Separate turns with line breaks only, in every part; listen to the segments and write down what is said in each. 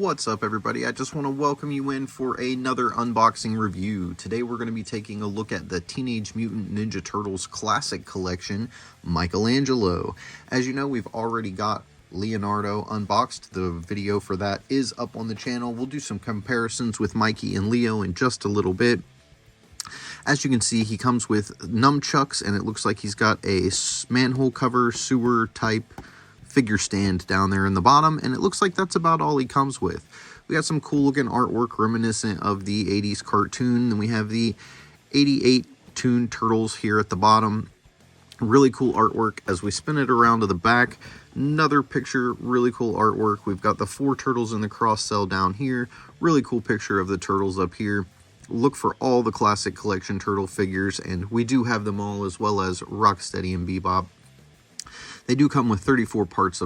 What's up, everybody? I just want to welcome you in for another unboxing review. Today we're going to be taking a look at the Teenage Mutant Ninja Turtles Classic Collection, Michelangelo. As you know, we've already got Leonardo unboxed. The video for that is up on the channel. We'll do some comparisons with Mikey and Leo in just a little bit. As you can see, he comes with nunchucks, and it looks like he's got a manhole cover sewer type figure stand down there in the bottom, and it looks like that's about all he comes with. We got some cool looking artwork reminiscent of the 80s cartoon. Then we have the 88 Toon Turtles here at the bottom. Really cool artwork. As we spin it around to the back, another picture, really cool artwork. We've got the 4 turtles in the cross cell down here. Really cool picture of the turtles up here. Look for all the classic collection turtle figures, and we do have them all, as well as Rocksteady and Bebop. They do come with 34 points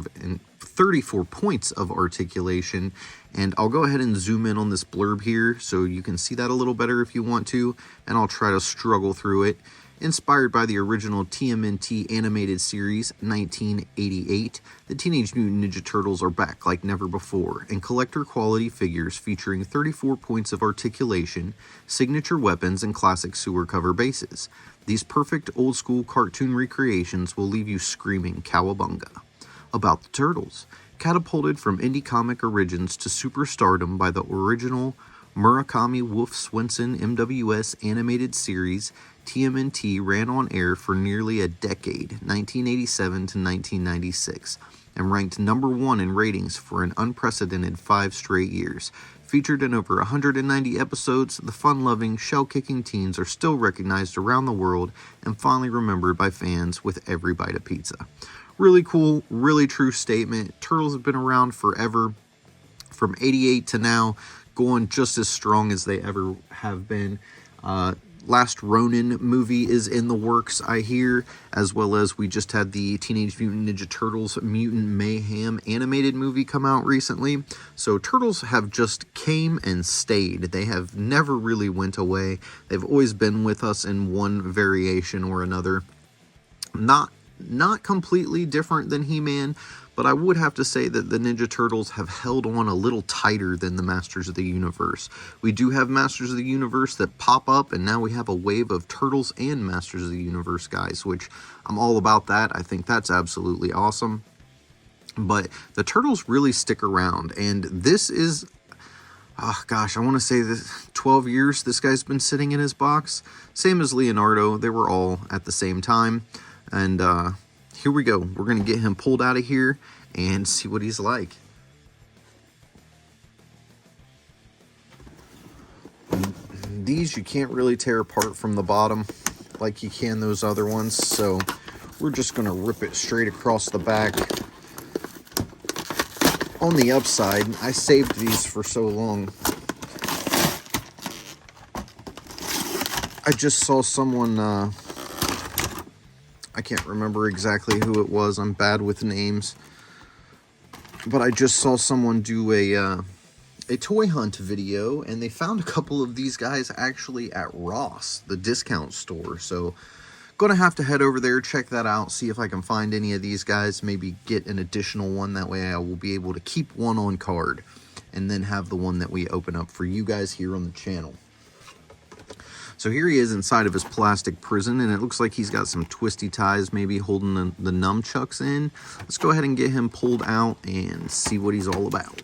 of articulation, and I'll go ahead and zoom in on this blurb here so you can see that a little better if you want to, and I'll try to struggle through it. Inspired by the original TMNT animated series, 1988, the Teenage Mutant Ninja Turtles are back like never before, and collector-quality figures featuring 34 points of articulation, signature weapons, and classic sewer cover bases. These perfect old-school cartoon recreations will leave you screaming cowabunga. About the Turtles. Catapulted from indie comic origins to superstardom by the original Murakami Wolf Swenson MWS animated series, TMNT ran on air for nearly a decade, 1987 to 1996, and ranked #1 in ratings for an unprecedented 5 straight years. Featured in over 190 episodes, the fun-loving, shell-kicking teens are still recognized around the world and fondly remembered by fans with every bite of pizza. Really cool, really true statement. Turtles have been around forever, from 88 to now, going just as strong as they ever have been. Last Ronin movie is in the works, I hear, as well as we just had the Teenage Mutant Ninja Turtles Mutant Mayhem animated movie come out recently. So Turtles have just came and stayed. They have never really went away. They've always been with us in one variation or another. Not completely different than He-Man, but I would have to say that the Ninja Turtles have held on a little tighter than the Masters of the Universe. We do have Masters of the Universe that pop up, and now we have a wave of Turtles and Masters of the Universe guys, which I'm all about that. I think that's absolutely awesome. But the Turtles really stick around, and this is, oh gosh, I want to say this, 12 years this guy's been sitting in his box. Same as Leonardo, they were all at the same time. And here we go. We're going to get him pulled out of here and see what he's like. These you can't really tear apart from the bottom like you can those other ones, so we're just going to rip it straight across the back. On the upside, I saved these for so long. I just saw someone... I can't remember exactly who it was. I'm bad with names. But I just saw someone do a toy hunt video, and they found a couple of these guys actually at Ross, the discount store. So, gonna have to head over there, check that out, see if I can find any of these guys, maybe get an additional one. That way I will be able to keep one on card, and then have the one that we open up for you guys here on the channel. So here he is inside of his plastic prison, and it looks like he's got some twisty ties maybe holding the nunchucks in. Let's go ahead and get him pulled out and see what he's all about.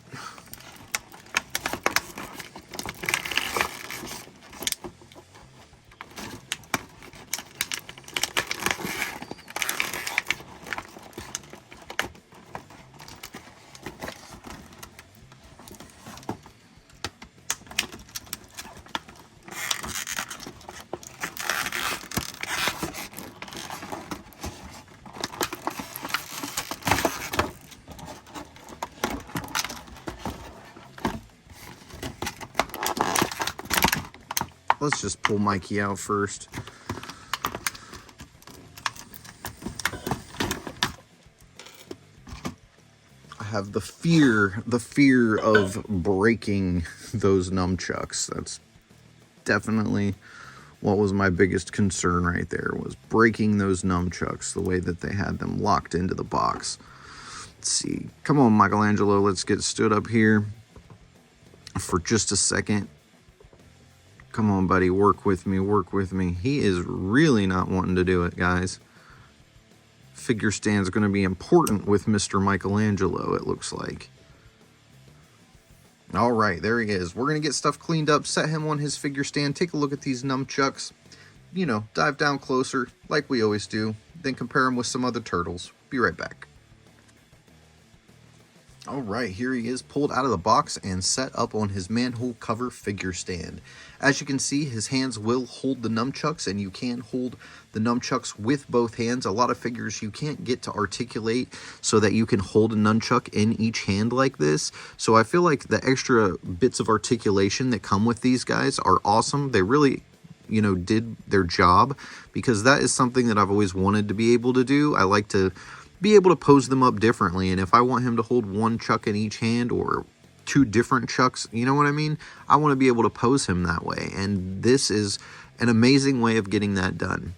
Let's just pull Mikey out first. I have the fear of breaking those nunchucks. That's definitely what was my biggest concern right there, was breaking those nunchucks, the way that they had them locked into the box. Let's see. Come on, Michelangelo, let's get stood up here. for just a second. Come on, buddy, work with me, work with me. He is really not wanting to do it, guys. Figure stand's going to be important with Mr. Michelangelo, it looks like. All right, there he is. We're going to get stuff cleaned up, set him on his figure stand, take a look at these nunchucks, you know, dive down closer like we always do, then compare him with some other turtles. Be right back. All right, here he is pulled out of the box and set up on his manhole cover figure stand. As you can see, his hands will hold the nunchucks, and you can hold the nunchucks with both hands. A lot of figures you can't get to articulate so that you can hold a nunchuck in each hand like this. So I feel like the extra bits of articulation that come with these guys are awesome. They really, you know, did their job, because that is something that I've always wanted to be able to do. I like to be able to pose them up differently, and if I want him to hold one chuck in each hand or two different chucks, you know what I mean? I want to be able to pose him that way, and this is an amazing way of getting that done.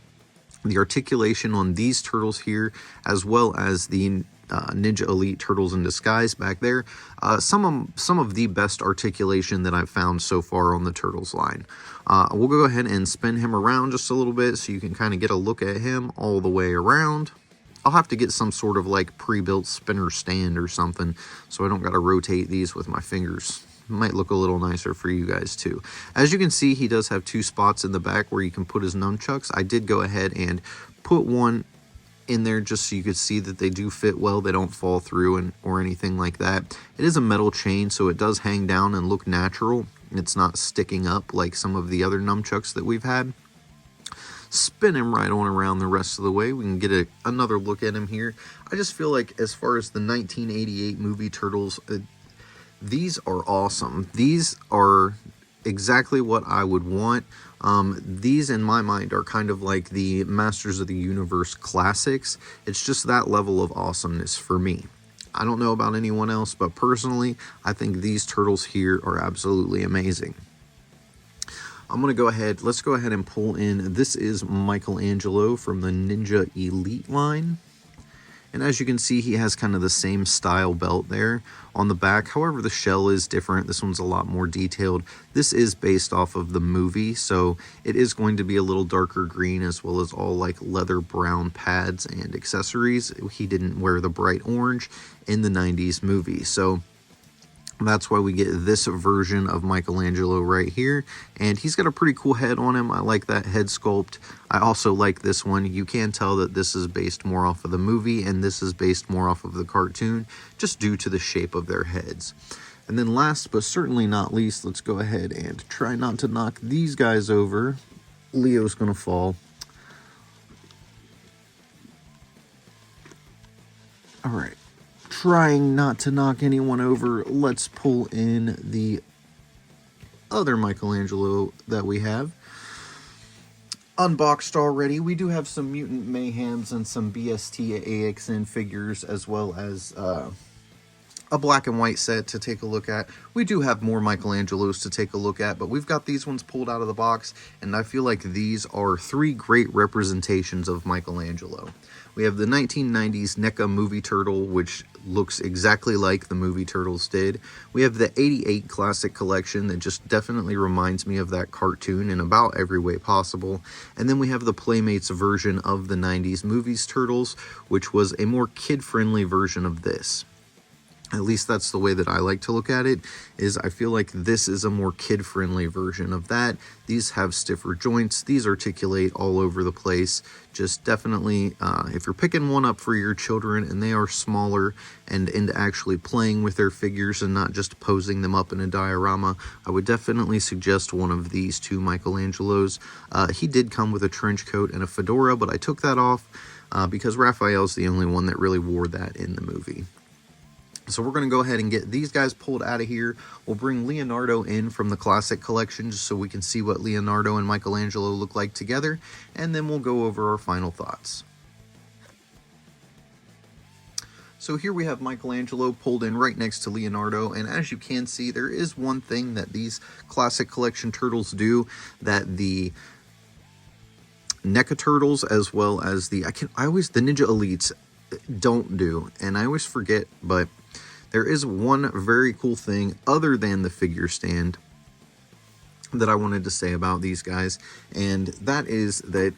The articulation on these turtles here, as well as the Ninja Elite Turtles in Disguise back there, some of the best articulation that I've found so far on the Turtles line. We'll go ahead and spin him around just a little bit so you can kind of get a look at him all the way around. I'll have to get some sort of like pre-built spinner stand or something so I don't got to rotate these with my fingers. Might look a little nicer for you guys too. As you can see, he does have two spots in the back where you can put his nunchucks. I did go ahead and put one in there just so you could see that they do fit well. They don't fall through or anything like that. It is a metal chain, so it does hang down and look natural. It's not sticking up like some of the other nunchucks that we've had. Spin him right on around the rest of the way. We can get another look at him here. I just feel like as far as the 1988 movie Turtles, these are awesome. These are exactly what I would want. These in my mind are kind of like the Masters of the Universe classics. It's just that level of awesomeness for me. I don't know about anyone else, but personally, I think these turtles here are absolutely amazing. I'm going to go ahead, let's go ahead and pull in, this is Michelangelo from the Ninja Elite line. And as you can see, he has kind of the same style belt there on the back. However, the shell is different. This one's a lot more detailed. This is based off of the movie, so it is going to be a little darker green, as well as all like leather brown pads and accessories. He didn't wear the bright orange in the 90s movie, so that's why we get this version of Michelangelo right here. And he's got a pretty cool head on him. I like that head sculpt. I also like this one. You can tell that this is based more off of the movie and this is based more off of the cartoon, just due to the shape of their heads. And then last but certainly not least, let's go ahead and try not to knock these guys over. Leo's gonna fall. All right. Trying not to knock anyone over, let's pull in the other Michelangelo that we have. Unboxed already. We do have some Mutant Mayhems and some BST AXN figures, as well as a black and white set to take a look at. We do have more Michelangelos to take a look at, but we've got these ones pulled out of the box, and I feel like these are three great representations of Michelangelo. We have the 1990s NECA movie turtle, which looks exactly like the movie Turtles did. We have the 88 classic collection that just definitely reminds me of that cartoon in about every way possible. And then we have the Playmates version of the 90s movies Turtles, which was a more kid-friendly version of this. At least that's the way that I like to look at it, is I feel like this is a more kid-friendly version of that. These have stiffer joints. These articulate all over the place. Just definitely, if you're picking one up for your children and they are smaller and into actually playing with their figures and not just posing them up in a diorama, I would definitely suggest one of these two Michelangelos. He did come with a trench coat and a fedora, but I took that off because Raphael's the only one that really wore that in the movie. So we're going to go ahead and get these guys pulled out of here. We'll bring Leonardo in from the classic collection just so we can see what Leonardo and Michelangelo look like together, and then we'll go over our final thoughts. So here we have Michelangelo pulled in right next to Leonardo, and as you can see, there is one thing that these classic collection turtles do that the NECA turtles, as well as the Ninja Elites don't do, and I always forget, but There is one very cool thing other than the figure stand that I wanted to say about these guys, and that is that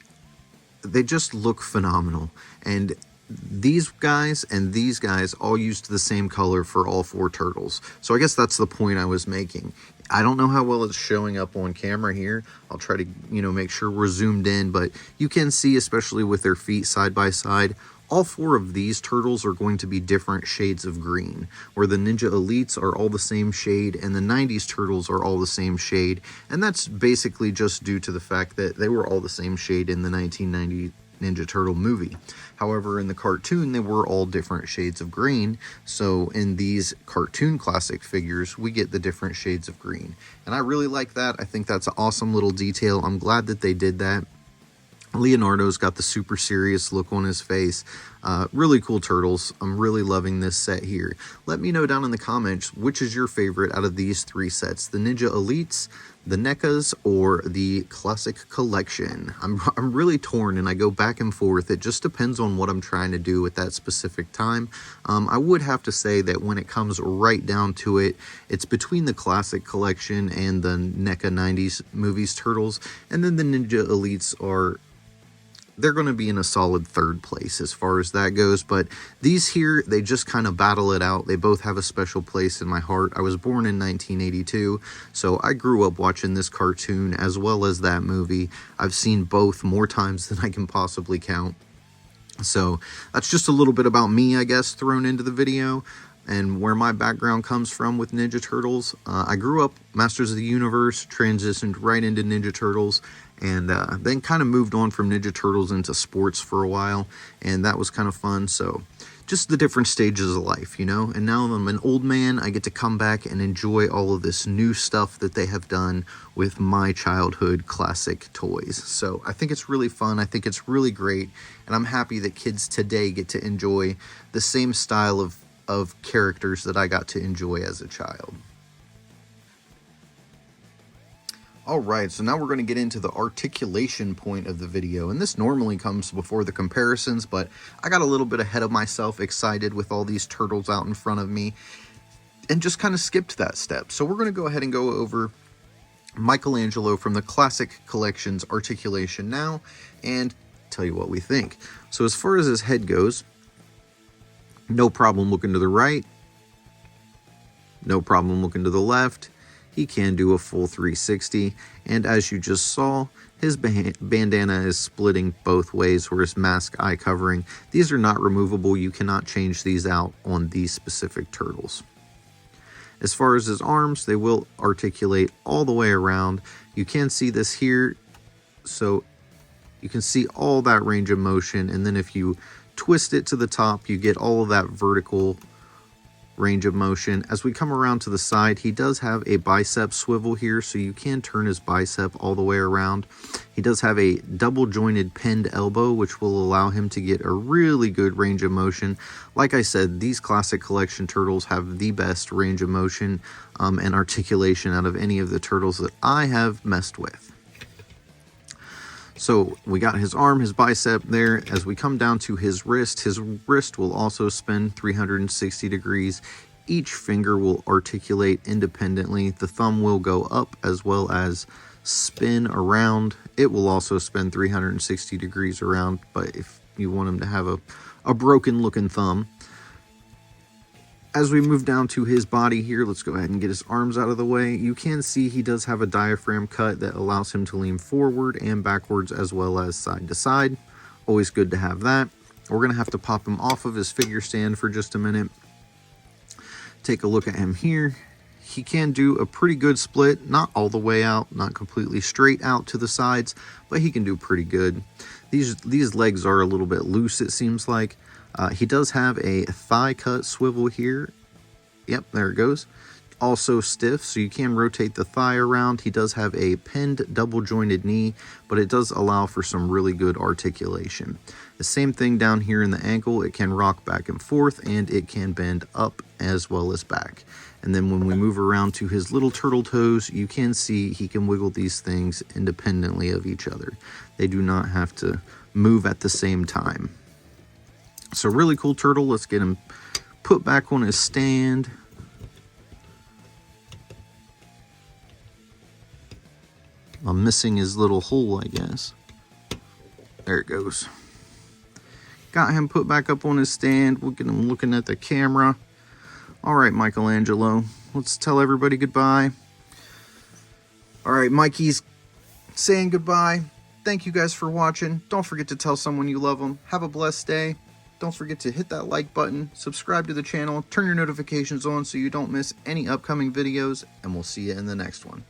they just look phenomenal. And these guys and these guys all used the same color for all 4 turtles. So I guess that's the point I was making. I don't know how well it's showing up on camera here. I'll try to, make sure we're zoomed in, but you can see, especially with their feet side by side, all 4 of these turtles are going to be different shades of green, where the Ninja Elites are all the same shade and the 90s turtles are all the same shade. And that's basically just due to the fact that they were all the same shade in the 1990 Ninja Turtle movie. However, in the cartoon, they were all different shades of green. So in these cartoon classic figures, we get the different shades of green. And I really like that. I think that's an awesome little detail. I'm glad that they did that. Leonardo's got the super serious look on his face. Really cool turtles. I'm really loving this set here. Let me know down in the comments, which is your favorite out of these 3 sets? The Ninja Elites, the NECAs, or the Classic Collection? I'm really torn, and I go back and forth. It just depends on what I'm trying to do at that specific time. I would have to say that when it comes right down to it, it's between the Classic Collection and the NECA 90s movies turtles, and then the Ninja Elites they're going to be in a solid 3rd place as far as that goes. But these here, they just kind of battle it out. They both have a special place in my heart. I was born in 1982, so I grew up watching this cartoon as well as that movie. I've seen both more times than I can possibly count. So that's just a little bit about me, I guess, thrown into the video and where my background comes from with Ninja Turtles. I grew up Masters of the Universe, transitioned right into Ninja Turtles, and then kind of moved on from Ninja Turtles into sports for a while, and that was kind of fun. So just the different stages of life, and now I'm an old man. I get to come back and enjoy all of this new stuff that they have done with my childhood classic toys. So I think it's really fun. I think it's really great, and I'm happy that kids today get to enjoy the same style of characters that I got to enjoy as a child. Alright, so now we're going to get into the articulation point of the video, and this normally comes before the comparisons, but I got a little bit ahead of myself, excited with all these turtles out in front of me, and just kind of skipped that step. So we're going to go ahead and go over Michelangelo from the Classic Collection's articulation now, and tell you what we think. So as far as his head goes, no problem looking to the right, no problem looking to the left. He can do a full 360, and as you just saw, his bandana is splitting both ways, or his mask eye covering. These are not removable. You cannot change these out on these specific turtles. As far as his arms, they will articulate all the way around. You can see this here, so you can see all that range of motion, and then if you twist it to the top, you get all of that vertical range of motion. As we come around to the side, he does have a bicep swivel here, so you can turn his bicep all the way around. He does have a double jointed pinned elbow, which will allow him to get a really good range of motion. Like I said, these Classic Collection turtles have the best range of motion and articulation out of any of the turtles that I have messed with. So we got his arm, his bicep there. As we come down to his wrist will also spin 360 degrees. Each finger will articulate independently. The thumb will go up as well as spin around. It will also spin 360 degrees around, but if you want him to have a broken looking thumb. As we move down to his body here, let's go ahead and get his arms out of the way. You can see he does have a diaphragm cut that allows him to lean forward and backwards as well as side to side. Always good to have that. We're going to have to pop him off of his figure stand for just a minute. Take a look at him here. He can do a pretty good split, not all the way out, not completely straight out to the sides, but he can do pretty good. These legs are a little bit loose, it seems like. He does have a thigh cut swivel here. Yep, there it goes. Also stiff, so you can rotate the thigh around. He does have a pinned double jointed knee, but it does allow for some really good articulation. The same thing down here in the ankle. It can rock back and forth, and it can bend up as well as back. And then when we move around to his little turtle toes, you can see he can wiggle these things independently of each other. They do not have to move at the same time. So really cool turtle. Let's get him put back on his stand. I'm missing his little hole, I guess. There it goes. Got him put back up on his stand. We'll get him looking at the camera. All right, Michelangelo, let's tell everybody goodbye. All right, Mikey's saying goodbye. Thank you guys for watching. Don't forget to tell someone you love them. Have a blessed day. Don't forget to hit that like button, subscribe to the channel, turn your notifications on so you don't miss any upcoming videos, and we'll see you in the next one.